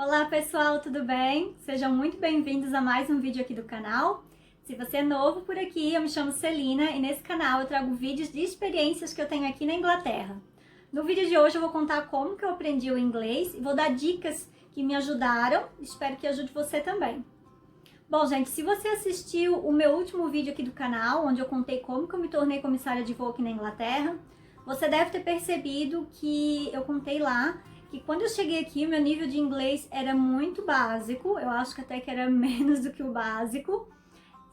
Olá pessoal, tudo bem? Sejam muito bem-vindos a mais um vídeo aqui do canal. Se você é novo por aqui, eu me chamo Celina e nesse canal eu trago vídeos de experiências que eu tenho aqui na Inglaterra. No vídeo de hoje eu vou contar como que eu aprendi o inglês e vou dar dicas que me ajudaram, espero que ajude você também. Bom, gente, se você assistiu o meu último vídeo aqui do canal, onde eu contei como que eu me tornei comissária de voo aqui na Inglaterra, você deve ter percebido que eu contei lá que quando eu cheguei aqui, o meu nível de inglês era muito básico, eu acho que até que era menos do que o básico.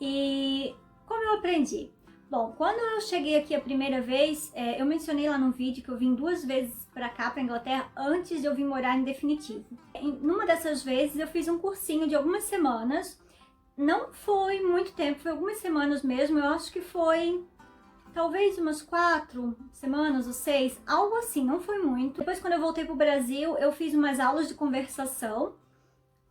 E como eu aprendi? Bom, quando eu cheguei aqui a primeira vez, eu mencionei lá no vídeo que eu vim 2 vezes para cá, para Inglaterra, antes de eu vir morar em definitivo. Numa dessas vezes eu fiz um cursinho de algumas semanas, não foi muito tempo, foi algumas semanas mesmo, eu acho que foi talvez umas 4 semanas ou 6, algo assim, não foi muito. Depois, quando eu voltei pro Brasil, eu fiz umas aulas de conversação.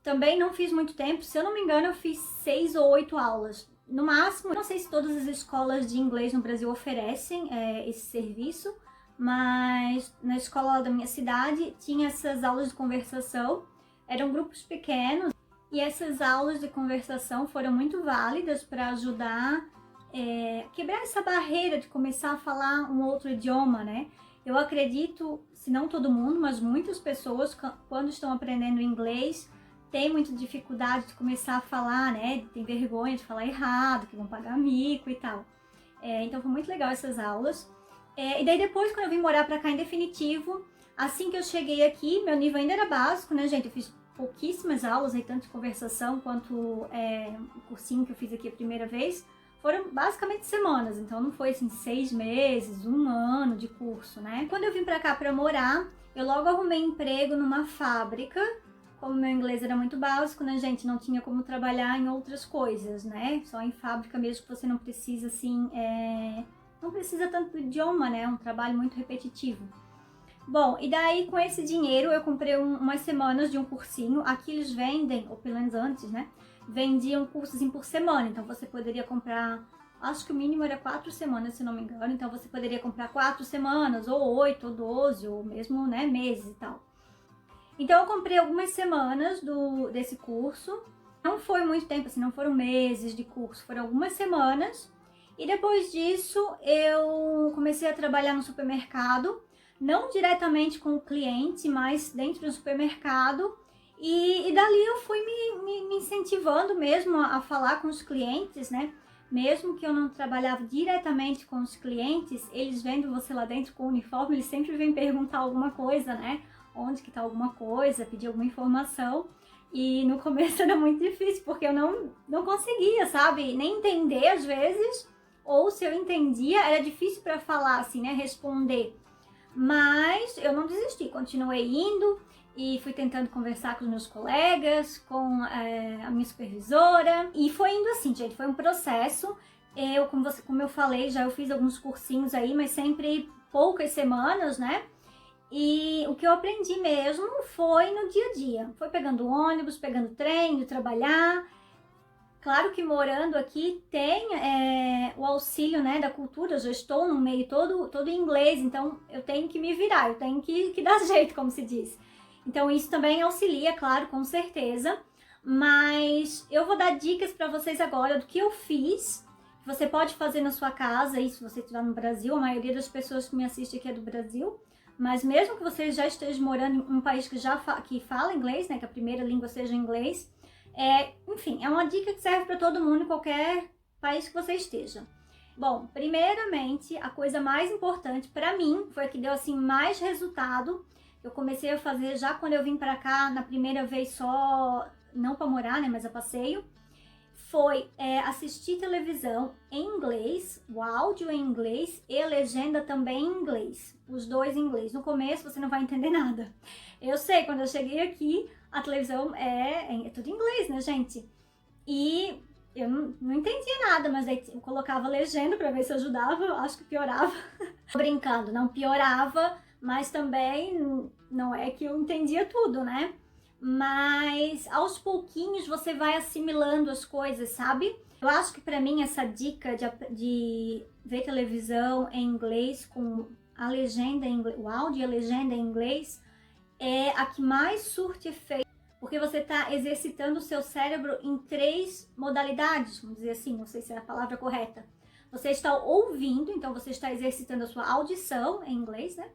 Também não fiz muito tempo, se eu não me engano, eu fiz 6 ou 8 aulas. No máximo, não sei se todas as escolas de inglês no Brasil oferecem esse serviço, mas na escola da minha cidade tinha essas aulas de conversação. Eram grupos pequenos e essas aulas de conversação foram muito válidas para ajudar quebrar essa barreira de começar a falar um outro idioma, né? Eu acredito, se não todo mundo, mas muitas pessoas, quando estão aprendendo inglês, têm muita dificuldade de começar a falar, né? Tem vergonha de falar errado, que vão pagar mico e tal. Então foi muito legal essas aulas. E daí depois, quando eu vim morar pra cá em definitivo, assim que eu cheguei aqui, meu nível ainda era básico, né, gente? Eu fiz pouquíssimas aulas, aí, tanto de conversação quanto o cursinho que eu fiz aqui a primeira vez. Foram basicamente semanas, então não foi assim 6 meses, 1 ano de curso, né? Quando eu vim pra cá pra morar, eu logo arrumei emprego numa fábrica. Como meu inglês era muito básico, né, gente? Não tinha como trabalhar em outras coisas, né? Só em fábrica mesmo que você não precisa, assim, não precisa tanto do idioma, né? É um trabalho muito repetitivo. Bom, e daí com esse dinheiro eu comprei umas semanas de um cursinho. Aqui eles vendem, ou pelo menos antes, né? Vendiam cursos por semana, então você poderia comprar, acho que o mínimo era 4 semanas, se não me engano, então você poderia comprar 4 semanas, ou 8, ou 12, ou mesmo, né, meses e tal. Então eu comprei algumas semanas desse curso, não foi muito tempo, assim, não foram meses de curso, foram algumas semanas, e depois disso eu comecei a trabalhar no supermercado, não diretamente com o cliente, mas dentro do supermercado, e dali eu fui me incentivando mesmo a falar com os clientes, né? Mesmo que eu não trabalhava diretamente com os clientes, eles vendo você lá dentro com o uniforme, eles sempre vêm perguntar alguma coisa, né? Onde que tá alguma coisa, pedir alguma informação. E no começo era muito difícil, porque eu não conseguia, sabe? Nem entender às vezes, ou se eu entendia, era difícil para falar assim, né? Responder. Mas eu não desisti, continuei indo e fui tentando conversar com os meus colegas, com a minha supervisora. E foi indo assim, gente, foi um processo. Como eu falei, já eu fiz alguns cursinhos aí, mas sempre poucas semanas, né? E o que eu aprendi mesmo foi no dia a dia. Foi pegando ônibus, pegando trem, indo trabalhar. Claro que morando aqui tem o auxílio, né, da cultura, eu já estou no meio todo em inglês, então eu tenho que me virar, eu tenho que dar jeito, como se diz. Então isso também auxilia, claro, com certeza, mas eu vou dar dicas para vocês agora do que eu fiz, que você pode fazer na sua casa, e se você estiver no Brasil, a maioria das pessoas que me assistem aqui é do Brasil, mas mesmo que você já esteja morando em um país que fala inglês, né, que a primeira língua seja inglês, enfim, é uma dica que serve para todo mundo em qualquer país que você esteja. Bom, primeiramente, a coisa mais importante para mim, foi a que deu assim mais resultado, eu comecei a fazer já quando eu vim para cá na primeira vez só, não para morar, né, mas a passeio, foi assistir televisão em inglês, o áudio em inglês e a legenda também em inglês, os dois em inglês. No começo você não vai entender nada. Eu sei, quando eu cheguei aqui, a televisão é tudo em inglês, né, gente? E eu não entendia nada, mas aí eu colocava legenda para ver se ajudava, acho que piorava. Brincando, não piorava, mas também não é que eu entendia tudo, né? Mas aos pouquinhos você vai assimilando as coisas, sabe? Eu acho que pra mim essa dica de ver televisão em inglês com a legenda em inglês, o áudio e a legenda em inglês é a que mais surte efeito, porque você está exercitando o seu cérebro em 3 modalidades, vamos dizer assim, não sei se é a palavra correta. Você está ouvindo, então você está exercitando a sua audição, em inglês, né?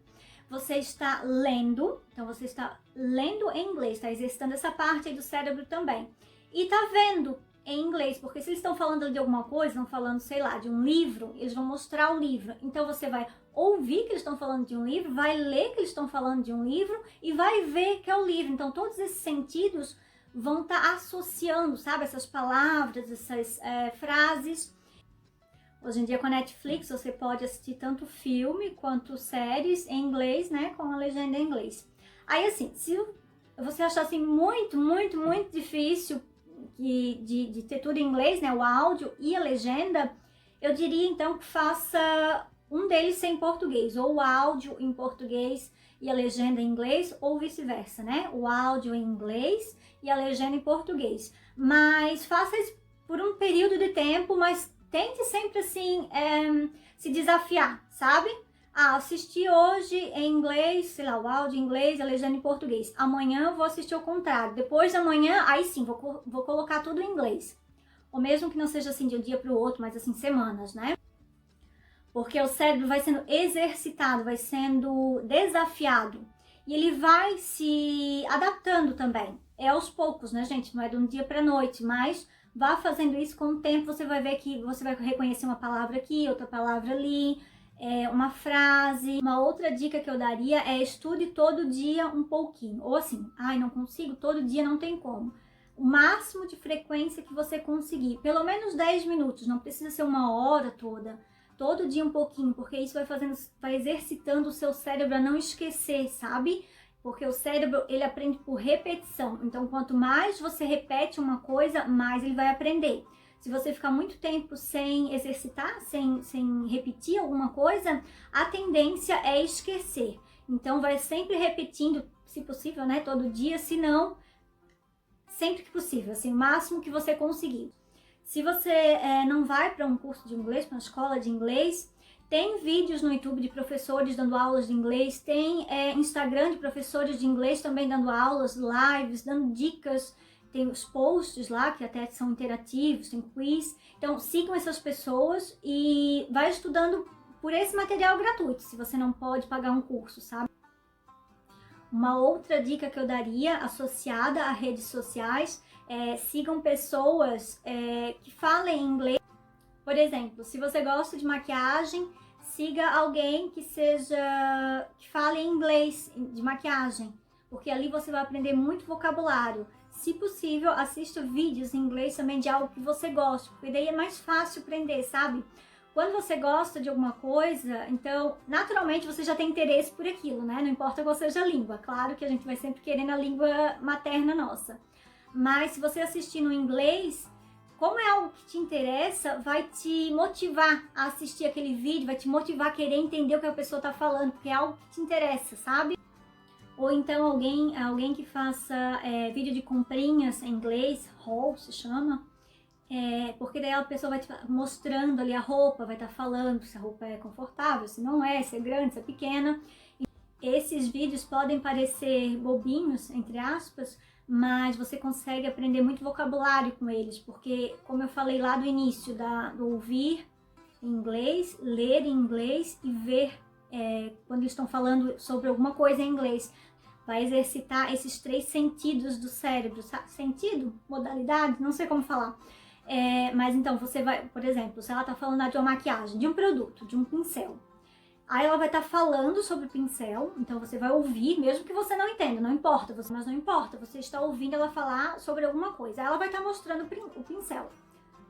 Você está lendo, então você está lendo em inglês, está exercitando essa parte aí do cérebro também. E está vendo em inglês, porque se eles estão falando de alguma coisa, estão falando, sei lá, de um livro, eles vão mostrar o livro. Então você vai ouvir que eles estão falando de um livro, vai ler que eles estão falando de um livro e vai ver que é o livro. Então todos esses sentidos vão estar associando, sabe, essas palavras, essas frases. Hoje em dia com a Netflix você pode assistir tanto filme quanto séries em inglês, né, com a legenda em inglês. Aí assim, se você achar assim muito difícil de ter tudo em inglês, né, o áudio e a legenda, eu diria então que faça um deles sem português, ou o áudio em português e a legenda em inglês, ou vice-versa, né, o áudio em inglês e a legenda em português. Mas faça isso por um período de tempo, mas tente sempre assim se desafiar, sabe? Assisti hoje em inglês, sei lá, o áudio em inglês e a legenda em português. Amanhã eu vou assistir ao contrário. Depois da manhã, aí sim, vou colocar tudo em inglês. Ou mesmo que não seja assim de um dia para o outro, mas assim, semanas, né? Porque o cérebro vai sendo exercitado, vai sendo desafiado. E ele vai se adaptando também. É aos poucos, né, gente? Não é de um dia para noite, mas vá fazendo isso com o tempo, você vai ver que você vai reconhecer uma palavra aqui, outra palavra ali, uma frase. Uma outra dica que eu daria é estude todo dia um pouquinho. Ou assim, não consigo, todo dia não tem como. O máximo de frequência que você conseguir, pelo menos 10 minutos, não precisa ser uma hora toda. Todo dia um pouquinho, porque isso vai exercitando o seu cérebro a não esquecer, sabe? Porque o cérebro, ele aprende por repetição. Então, quanto mais você repete uma coisa, mais ele vai aprender. Se você ficar muito tempo sem exercitar, sem repetir alguma coisa, a tendência é esquecer. Então, vai sempre repetindo, se possível, né? Todo dia, se não, sempre que possível, assim, o máximo que você conseguir. Se você não vai para um curso de inglês, para uma escola de inglês, tem vídeos no YouTube de professores dando aulas de inglês, tem Instagram de professores de inglês também dando aulas, lives, dando dicas, tem os posts lá que até são interativos, tem quiz. Então sigam essas pessoas e vai estudando por esse material gratuito, se você não pode pagar um curso, sabe? Uma outra dica que eu daria associada a redes sociais sigam pessoas que falem inglês. Por exemplo, se você gosta de maquiagem, siga alguém que fale em inglês de maquiagem, porque ali você vai aprender muito vocabulário. Se possível, assista vídeos em inglês também de algo que você gosta, porque daí é mais fácil aprender, sabe? Quando você gosta de alguma coisa, então, naturalmente, você já tem interesse por aquilo, né? Não importa qual seja a língua. Claro que a gente vai sempre querer na língua materna nossa. Mas se você assistir no inglês, como é algo que te interessa, vai te motivar a assistir aquele vídeo, vai te motivar a querer entender o que a pessoa está falando, porque é algo que te interessa, sabe? Ou então alguém que faça vídeo de comprinhas em inglês, haul se chama, porque daí a pessoa vai te mostrando ali a roupa, vai estar falando se a roupa é confortável, se não é, se é grande, se é pequena. E esses vídeos podem parecer bobinhos, entre aspas, mas você consegue aprender muito vocabulário com eles, porque, como eu falei lá do início, do ouvir em inglês, ler em inglês e ver quando eles estão falando sobre alguma coisa em inglês, vai exercitar esses 3 sentidos do cérebro, sabe? Sentido? Modalidade? Não sei como falar. Mas então, você vai, por exemplo, se ela está falando de uma maquiagem, de um produto, de um pincel, aí ela vai estar falando sobre o pincel, então você vai ouvir, mesmo que você não entenda, não importa, mas não importa, você está ouvindo ela falar sobre alguma coisa. Aí ela vai estar mostrando o pincel.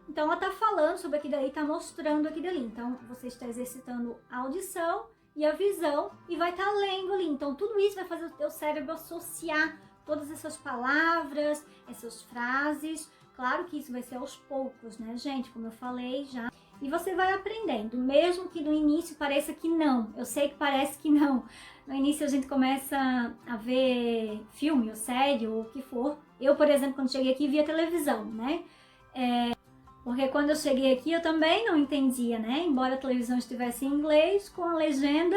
Então ela está falando sobre aquilo ali, está mostrando aquilo ali. Então você está exercitando a audição e a visão e vai estar lendo ali. Então tudo isso vai fazer o teu cérebro associar todas essas palavras, essas frases. Claro que isso vai ser aos poucos, né, gente? Como eu falei já. E você vai aprendendo, mesmo que no início pareça que não. Eu sei que parece que não. No início a gente começa a ver filme ou série ou o que for. Eu, por exemplo, quando cheguei aqui, via televisão, né? Porque quando eu cheguei aqui eu também não entendia, né? Embora a televisão estivesse em inglês, com a legenda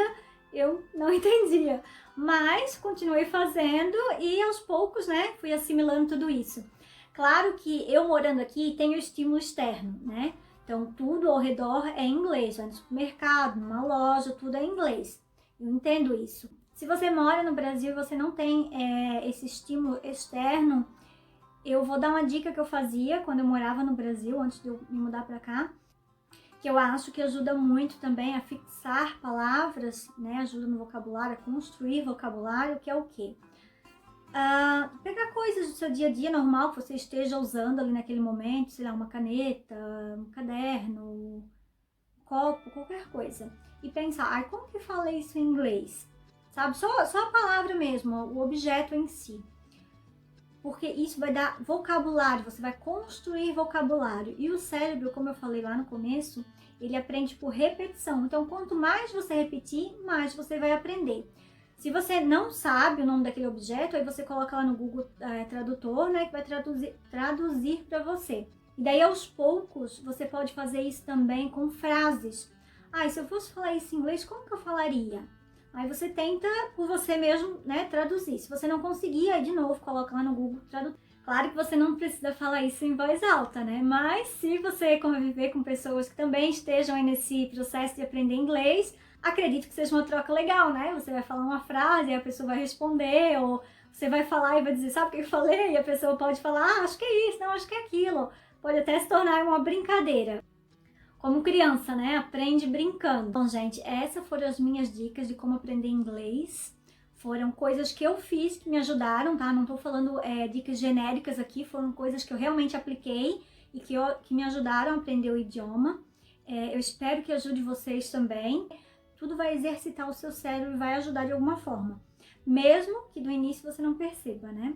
eu não entendia. Mas continuei fazendo e aos poucos, né, fui assimilando tudo isso. Claro que eu morando aqui tenho estímulo externo, né? Então tudo ao redor é inglês, vai no supermercado, numa loja, tudo é inglês. Eu entendo isso. Se você mora no Brasil e você não tem esse estímulo externo, eu vou dar uma dica que eu fazia quando eu morava no Brasil, antes de eu me mudar para cá, que eu acho que ajuda muito também a fixar palavras, né? Ajuda no vocabulário, a construir vocabulário, que é o quê? Pegar coisas do seu dia a dia normal que você esteja usando ali naquele momento, sei lá, uma caneta, um caderno, um copo, qualquer coisa. E pensar, como que fala isso em inglês? Sabe, só a palavra mesmo, o objeto em si. Porque isso vai dar vocabulário, você vai construir vocabulário. E o cérebro, como eu falei lá no começo, ele aprende por repetição. Então, quanto mais você repetir, mais você vai aprender. Se você não sabe o nome daquele objeto, aí você coloca lá no Google Tradutor, né, que vai traduzir para você. E daí, aos poucos, você pode fazer isso também com frases. E se eu fosse falar isso em inglês, como que eu falaria? Aí você tenta por você mesmo, né, traduzir. Se você não conseguir, aí de novo coloca lá no Google Tradutor. Claro que você não precisa falar isso em voz alta, né? Mas se você conviver com pessoas que também estejam aí nesse processo de aprender inglês, acredito que seja uma troca legal, né? Você vai falar uma frase e a pessoa vai responder, ou você vai falar e vai dizer, sabe o que eu falei? E a pessoa pode falar, acho que é isso, não, acho que é aquilo. Pode até se tornar uma brincadeira. Como criança, né? Aprende brincando. Bom, gente, essas foram as minhas dicas de como aprender inglês. Foram coisas que eu fiz que me ajudaram, tá? Não tô falando dicas genéricas aqui, foram coisas que eu realmente apliquei e que me ajudaram a aprender o idioma. Eu espero que ajude vocês também. Tudo vai exercitar o seu cérebro e vai ajudar de alguma forma. Mesmo que no início você não perceba, né?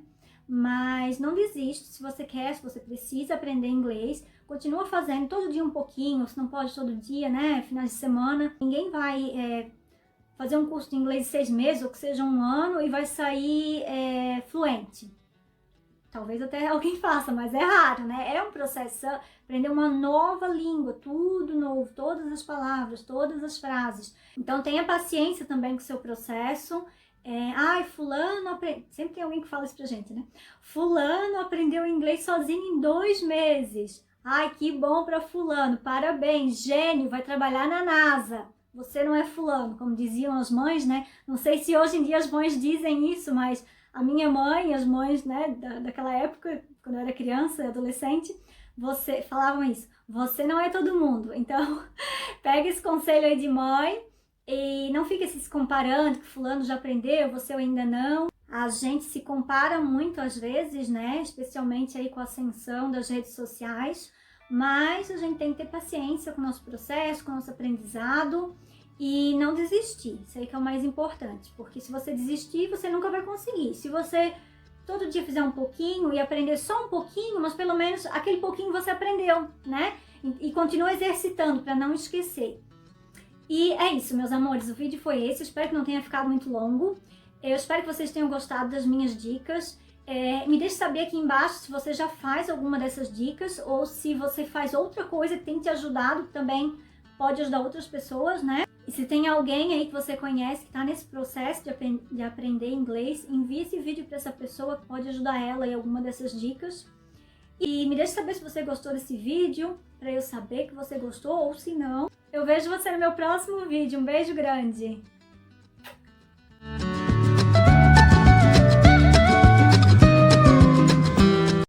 Mas não desiste, se você quer, se você precisa aprender inglês, continua fazendo todo dia um pouquinho, se não pode todo dia, né, finais de semana. Ninguém vai fazer um curso de inglês de 6 meses, ou que seja um ano, e vai sair fluente. Talvez até alguém faça, mas é raro, né? É um processo, aprender uma nova língua, tudo novo, todas as palavras, todas as frases. Então tenha paciência também com o seu processo. Fulano aprendeu... Sempre tem alguém que fala isso pra gente, né? Fulano aprendeu inglês sozinho em 2 meses. Que bom pra fulano, parabéns, gênio, vai trabalhar na NASA. Você não é fulano, como diziam as mães, né? Não sei se hoje em dia as mães dizem isso, mas a minha mãe, as mães, né, daquela época, quando eu era criança, adolescente, falavam isso. Você não é todo mundo. Então, pega esse conselho aí de mãe e não fica se comparando, que fulano já aprendeu, você ainda não. A gente se compara muito às vezes, né? Especialmente aí com a ascensão das redes sociais. Mas a gente tem que ter paciência com o nosso processo, com o nosso aprendizado e não desistir. Isso aí que é o mais importante. Porque se você desistir, você nunca vai conseguir. Se você todo dia fizer um pouquinho e aprender só um pouquinho, mas pelo menos aquele pouquinho você aprendeu, né? E continua exercitando para não esquecer. E é isso, meus amores, o vídeo foi esse, eu espero que não tenha ficado muito longo. Eu espero que vocês tenham gostado das minhas dicas. Me deixe saber aqui embaixo se você já faz alguma dessas dicas ou se você faz outra coisa que tem te ajudado, também pode ajudar outras pessoas, né? E se tem alguém aí que você conhece que está nesse processo de aprender inglês, envie esse vídeo para essa pessoa que pode ajudar ela em alguma dessas dicas. E me deixe saber se você gostou desse vídeo, para eu saber que você gostou, ou se não. Eu vejo você no meu próximo vídeo. Um beijo grande!